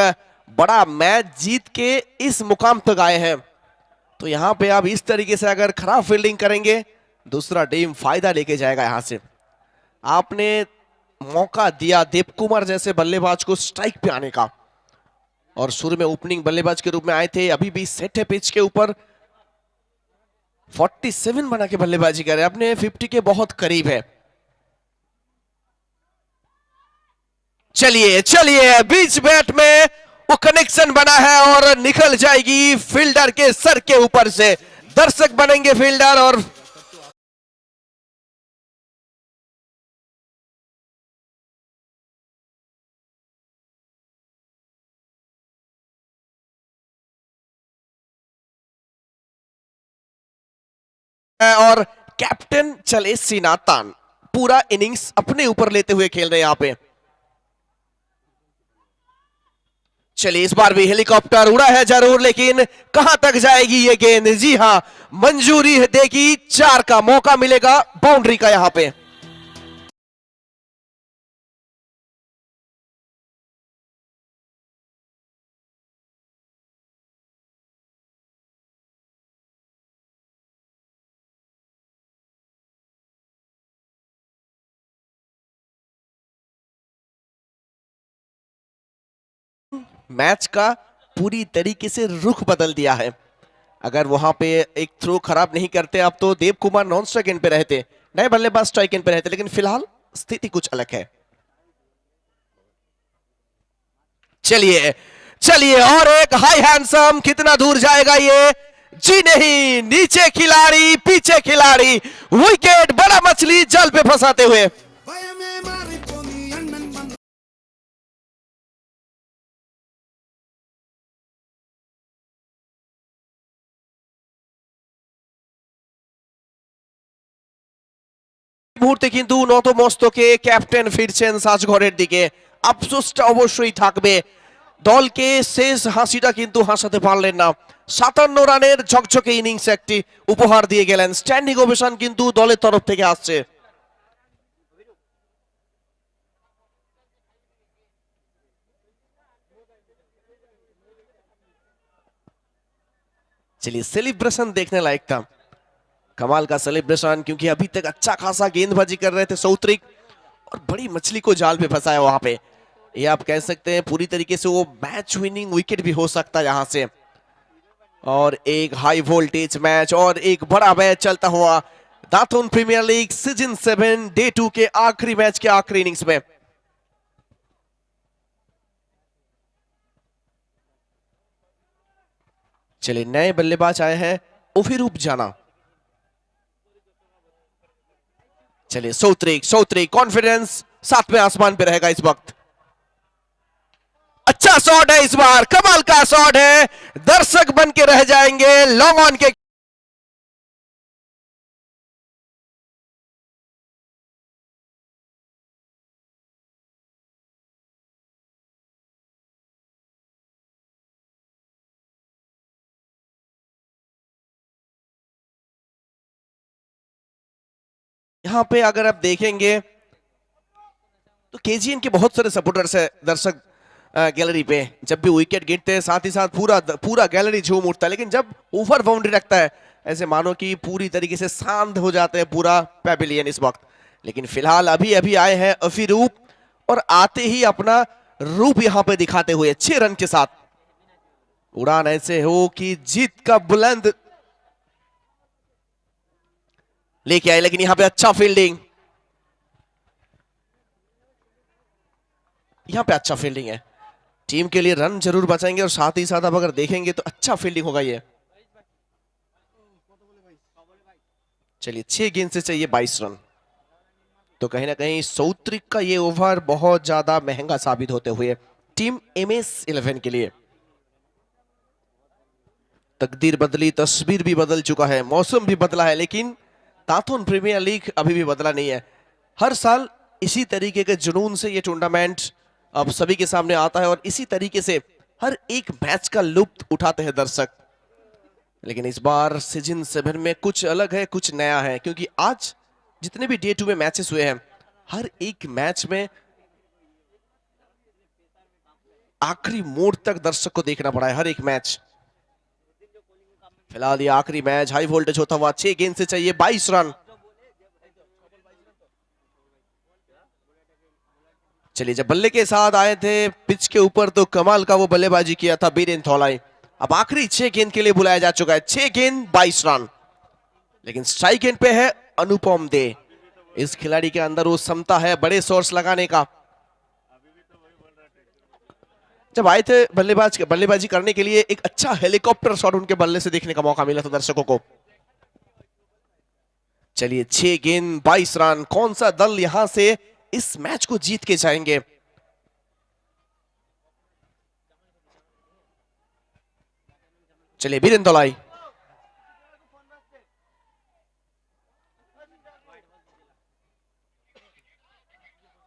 बड़ा मैच जीत के इस मुकाम तक आए हैं, तो यहां पे आप इस तरीके से अगर खराब फील्डिंग करेंगे, दूसरा टीम फायदा लेके जाएगा यहां से। आपने मौका दिया देव कुमार जैसे बल्लेबाज को स्ट्राइक पे आने का, और शुरू में ओपनिंग बल्लेबाज के रूप में आए थे। अभी भी सेट है पिच के ऊपर, 47 बना के बल्लेबाजी कर रहे हैं, अपने 50 के बहुत करीब है। चलिए चलिए, बीच बैट में वो कनेक्शन बना है और निकल जाएगी फील्डर के सर के ऊपर से। दर्शक बनेंगे फील्डर, और कैप्टन चले सिनातान पूरा इनिंग्स अपने ऊपर लेते हुए खेल रहे हैं यहां पे। चलिए इस बार भी हेलीकॉप्टर उड़ा है जरूर, लेकिन कहां तक जाएगी ये गेंद? जी हां, मंजूरी देगी, 4 का मौका मिलेगा बाउंड्री का यहां पे। मैच का पूरी तरीके से रुख बदल दिया है। अगर वहां पे एक थ्रो खराब नहीं करते अब तो Dev Kumar non strike and पे रहते, नए बल्लेबाज स्ट्राइक एंड पे रहते, लेकिन फिलहाल स्थिति कुछ अलग है। चलिए चलिए, और एक हाई हैंडसम, कितना दूर जाएगा ये? जी नहीं, नीचे खिलाड़ी पीछे खिलाड़ी, विकेट, बड़ा मछली जल पे फंसाते हुए। মুহূর্তে কিন্তু নত মস্তকে ক্যাপ্টেন ফিরছেন সাজঘরের দিকে। আফসোসটা অবশ্যই থাকবে, দলকে শেষ হাসিটা কিন্তু হাসাতে পারলেন না। 57 রানের ঝকঝকে ইনিংস একটি উপহার দিয়ে গেলেন। স্ট্যান্ডিং ওভেশন কিন্তু দলের তরফ থেকে আসছে। चलिए सेलिब्रेशन देखने लायक था, कमाल का सेलिब्रेशन, क्योंकि अभी तक अच्छा खासा गेंदबाजी कर रहे थे सौत्रिक, और बड़ी मछली को जाल पे फंसाया वहां पे। ये आप कह सकते हैं पूरी तरीके से वो मैच विनिंग विकेट भी हो सकता है यहां से। और एक हाई वोल्टेज मैच और एक बड़ा मैच चलता हुआ दातून प्रीमियर लीग सीजन 7 डे 2 के आखिरी मैच के आखिरी इनिंग्स में। चलिए नए बल्लेबाज आए हैं, ओफिरूप जाना। चलिए सौत्रिक, सौत्रिक कॉन्फिडेंस साथ में आसमान पे रहेगा इस वक्त। अच्छा शॉट है इस बार, कमाल का शॉट है, दर्शक बन के रह जाएंगे लॉन्ग ऑन के। यहां पे अगर आप देखेंगे तो केजीएन के बहुत सारे सपोर्टर्स है, दर्शक गैलरी पे। जब भी विकेट गिरते हैं साथ ही साथ पूरा पूरा गैलरी झूम उठता है, लेकिन जब ओवर बाउंड्री रखता है ऐसे मानो कि पूरी तरीके से शांत हो जाते हैं पूरा पैविलियन इस वक्त। लेकिन फिलहाल अभी अभी आए हैं अफीरूप, और आते ही अपना रूप यहां पे दिखाते हुए 6 रन के साथ। उड़ान ऐसे हो कि जीत का बुलंद लेके आए, लेकिन यहां पे अच्छा फील्डिंग, यहां पे अच्छा फील्डिंग है। टीम के लिए रन जरूर बचाएंगे और साथ ही साथ अब अगर देखेंगे तो अच्छा फील्डिंग होगा ये। चलिए 6 गेंद से चाहिए 22 रन। तो कहीं ना कहीं सौत्रिक का ये ओवर बहुत ज्यादा महंगा साबित होते हुए टीम MS-11 के लिए। तकदीर बदली, तस्वीर भी बदल चुका है, मौसम भी बदला है, लेकिन ताथोन प्रीमियर लीग अभी भी बदला नहीं है। हर साल इसी तरीके के जुनून से ये टूर्नामेंट अब सभी के सामने आता है और इसी तरीके से हर एक मैच का लुत्फ उठाते हैं दर्शक। लेकिन इस बार सीजन 7 में कुछ अलग है, कुछ नया है, क्योंकि आज जितने भी Day 2 में मैचेस हुए हैं, हर एक मैच में आखिरी मोड़ तक दर्शक को देखना पड़ा है, हर एक मैच। फिलहाल ये आखिरी मैच हाई वोल्टेज होता हुआ 6 गेंद से चाहिए 22 रन। चलिए, जब बल्ले के साथ आए थे पिच के ऊपर तो कमाल का वो बल्लेबाजी किया था बीरेन थौलाई। अब आखिरी 6 गेंद के लिए बुलाया जा चुका है, 6 गेंद 22 रन। लेकिन स्ट्राइक एंड पे है अनुपम दे। इस खिलाड़ी के अंदर वो क्षमता है बड़े शॉट्स लगाने का। जब आए थे बल्लेबाजी करने के लिए, एक अच्छा हेलीकॉप्टर शॉट उनके बल्ले से देखने का मौका मिला था दर्शकों को। चलिए 6 गेंद 22 रन, कौन सा दल यहां से इस मैच को जीत के जाएंगे? चलिए बीरेन थौलाई,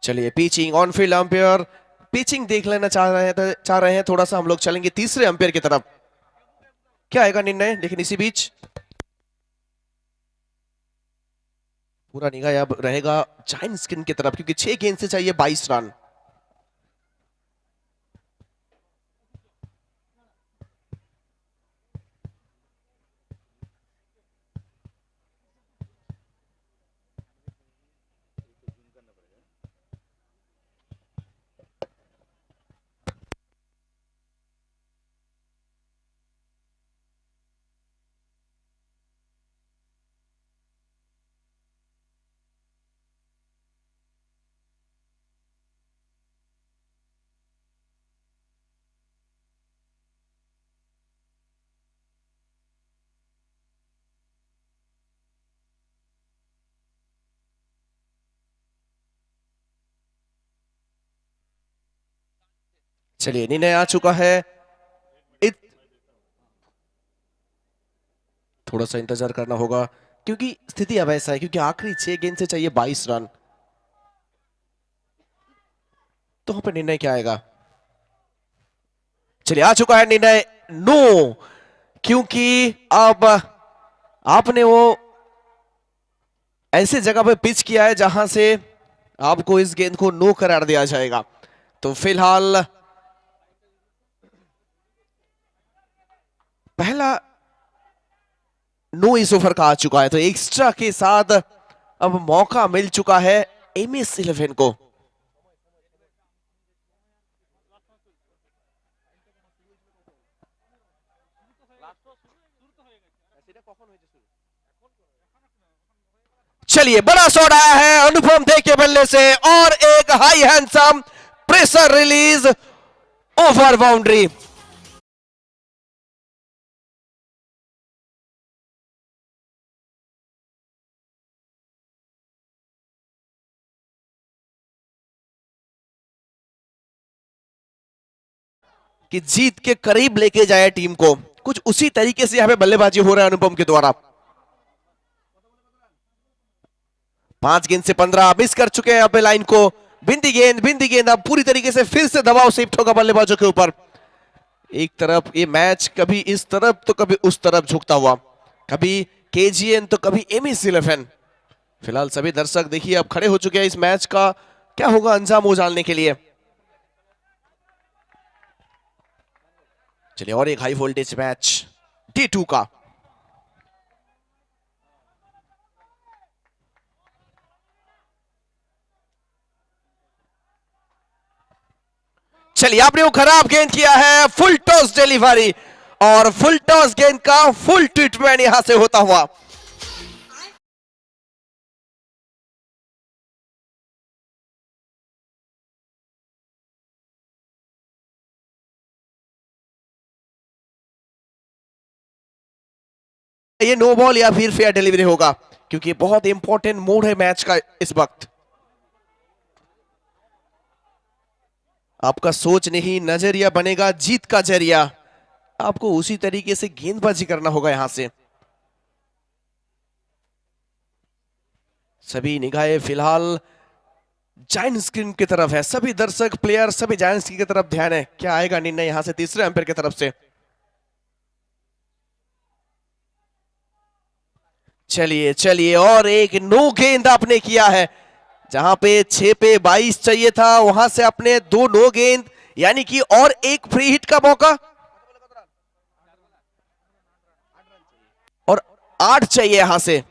चलिए pitching, on field umpire pitching देख लेना चाह रहे हैं थोड़ा सा। हम लोग चलेंगे तीसरे अंपायर की तरफ, क्या आएगा निर्णय। लेकिन इसी बीच पूरा निगाह अब रहेगा जायंट स्किन की तरफ, क्योंकि 6 गेंद से चाहिए 22 रन। चलिए निर्णय आ चुका है। इत... थोड़ा सा इंतजार करना होगा, क्योंकि स्थिति अब ऐसा है, क्योंकि आखिरी 6 गेंद से चाहिए 22 रन। तो वहां पर निर्णय क्या आएगा? चलिए आ चुका है निर्णय, नो। क्योंकि अब आपने वो ऐसे जगह पे पिच किया है जहां से आपको इस गेंद को नो करार दिया जाएगा। तो फिलहाल पहला नो इस ओवर का आ चुका है, तो एक्स्ट्रा के साथ अब मौका मिल चुका है MS-11 को। चलिए बड़ा शॉट आया है अनुपम दे के बल्ले से और एक high handsome pressure release over boundary. कि जीत के करीब लेके जाए टीम को, कुछ उसी तरीके से यहां पे बल्लेबाजी हो रहा है अनुपम के द्वारा। 5 गेंद से 15 मिस कर चुके हैं यहाँ पे लाइन को। बिंदी गेंद अब पूरी तरीके से फिर से दबाव शिफ्ट होगा बल्लेबाजों के ऊपर। एक तरफ ये मैच कभी इस तरफ तो कभी उस तरफ झुकता हुआ, कभी KGN तो कभी MS-11। फिलहाल सभी दर्शक देखिए अब खड़े हो चुके हैं इस मैच का क्या होगा अंजाम वो जानने के लिए। चलिए और एक हाई वोल्टेज मैच Day 2 का। चलिए आपने वो खराब गेंद किया है, फुल टॉस डिलीवरी और फुल टॉस गेंद का फुल ट्रीटमेंट यहां से होता हुआ। ये नो बॉल या फिर फेयर डिलीवरी होगा, क्योंकि बहुत इंपॉर्टेंट मोड है मैच का इस वक्त। आपका सोच नहीं नजरिया बनेगा जीत का जरिया, आपको उसी तरीके से गेंदबाजी करना होगा यहां से। सभी निगाहें फिलहाल जायंट स्क्रीन की तरफ है, सभी दर्शक प्लेयर सभी जायंट स्क्रीन की तरफ ध्यान है। क्या आएगा निर्णय यहां से तीसरे अंपायर की तरफ से। चलिए चलिए, और एक नो गेंद आपने किया है, जहां पे 6 पे 22 चाहिए था वहां से आपने 2 नो गेंद, यानी कि और एक फ्री हिट का मौका, और 8 चाहिए यहां से।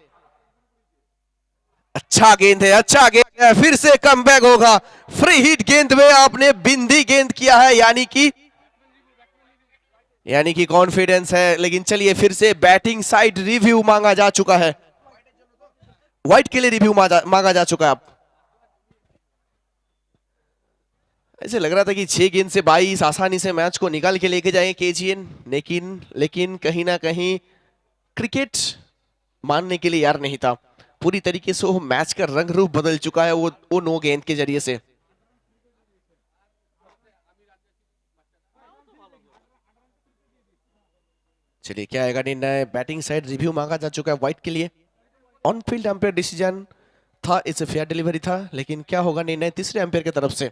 अच्छा गेंद है, अच्छा गेंद है, फिर से कमबैक होगा। फ्री हिट गेंद में आपने बिंदी गेंद किया है, यानी कि कॉन्फिडेंस है। लेकिन चलिए फिर से बैटिंग साइड रिव्यू मांगा जा चुका है, व्हाइट के लिए रिव्यू मांगा जा चुका है। आप ऐसे लग रहा था कि 6 गेंद से 22 आसानी से मैच को निकाल के लेके जाएंगे केजीएन, लेकिन लेकिन कहीं ना कहीं क्रिकेट मानने के लिए यार नहीं था। पूरी तरीके से वो मैच का रंग रूप बदल चुका है वो नो गेंद के जरिए से। चलिए क्या आएगा निर्णय, बैटिंग साइड रिव्यू मांगा जा चुका है व्हाइट के लिए। ऑन फील्ड अंपायर डिसीजन था, इसे फेयर डिलीवरी था, लेकिन क्या होगा निर्णय तीसरे अंपायर की तरफ से।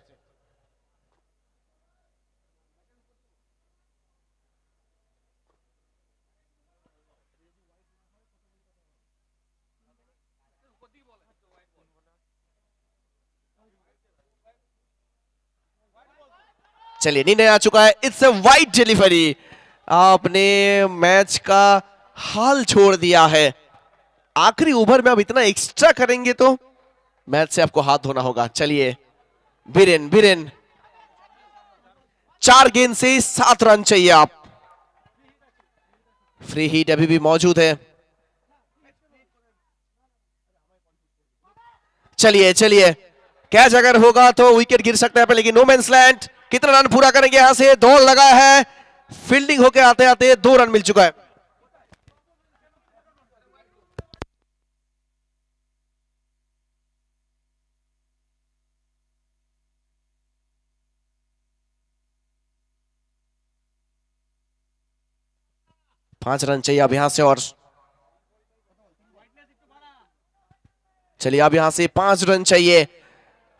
चलिए निर्णय आ चुका है, इट्स अ वाइड डिलीवरी। आपने मैच का हाल छोड़ दिया है। आखिरी ओवर में आप इतना एक्स्ट्रा करेंगे तो मैच से आपको हाथ धोना होगा। चलिए बीरेन बीरेन, 4 गेंद से 7 रन चाहिए आप। फ्री हिट अभी भी मौजूद है। चलिए चलिए, कैच अगर होगा तो विकेट गिर सकता है, लेकिन नो मैंस लैंड। कितना रन पूरा करेंगे यहां से, दौड़ लगा है, फील्डिंग होके आते आते 2 रन मिल चुका है। 5 रन चाहिए अब यहां से, और चलिए अब यहां से 5 रन चाहिए।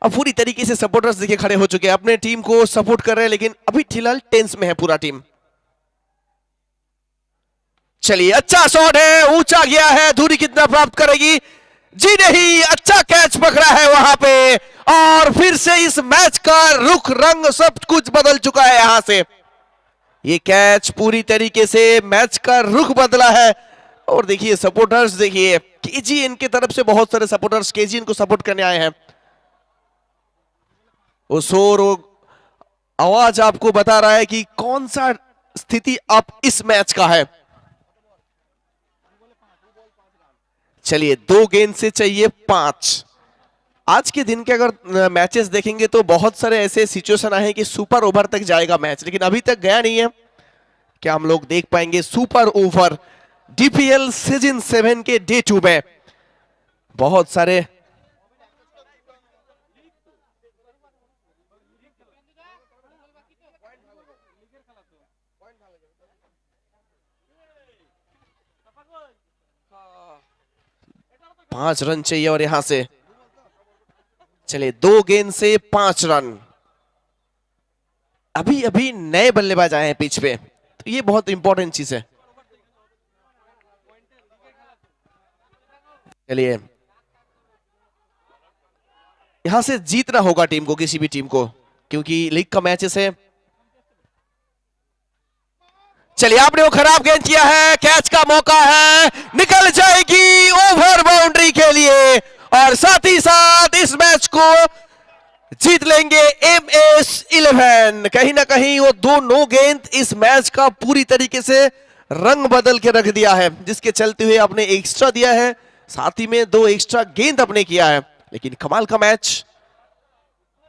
अब पूरी तरीके से सपोर्टर्स देखिए खड़े हो चुके हैं, अपने टीम को सपोर्ट कर रहे हैं, लेकिन अभी फिलहाल टेंस में है पूरा टीम। चलिए अच्छा शॉट है, ऊंचा गया है, दूरी कितना प्राप्त करेगी, जी नहीं, अच्छा कैच पकड़ा है वहां पे, और फिर से इस मैच का रुख रंग सब कुछ बदल चुका है यहां से। ये कैच पूरी तरीके से मैच का रुख बदला है। और देखिए सपोर्टर्स, देखिए केजीएन की तरफ से बहुत सारे सपोर्टर्स केजीएन को सपोर्ट करने आए हैं। वो शोर वो आवाज आपको बता रहा है कि कौन सा स्थिति अब इस मैच का है। चलिए 2 गेंद से चाहिए 5। आज के दिन के अगर मैचेस देखेंगे तो बहुत सारे ऐसे सिचुएशन आए हैं कि सुपर ओवर तक जाएगा मैच, लेकिन अभी तक गया नहीं है। क्या हम लोग देख पाएंगे सुपर ओवर डीपीएल सीजन 7 के डे 2 में? बहुत सारे 5 रन चाहिए, और यहां से चलिए 2 गेंद से 5 रन। अभी अभी नए बल्लेबाज आए हैं पिच पे, तो ये बहुत इंपॉर्टेंट चीज है। चलिए यहां से जीतना होगा टीम को, किसी भी टीम को, क्योंकि लीग का मैचेस है। चलिए आपने वो खराब गेंद किया है, कैच का मौका है, निकल जाएगी ओवर बाउंड्री के लिए, और साथ ही साथ इस मैच को जीत लेंगे MS11। कहीं ना कहीं वो 2 नो गेंद इस मैच का पूरी तरीके से रंग बदल के रख दिया है, जिसके चलते हुए आपने एक्स्ट्रा दिया है, साथ ही में 2 एक्स्ट्रा गेंद आपने किया है, लेकिन कमाल का मैच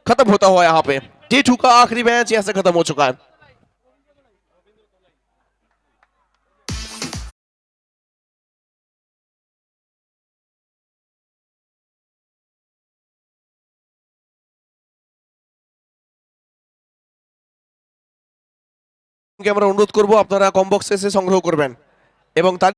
खत्म होता हुआ यहाँ पे डे 2 का आखिरी मैच यहां से खत्म हो चुका है। আমরা অনুরোধ করব আপনারা কমবক্সে এসে সংগ্রহ করবেন এবং তার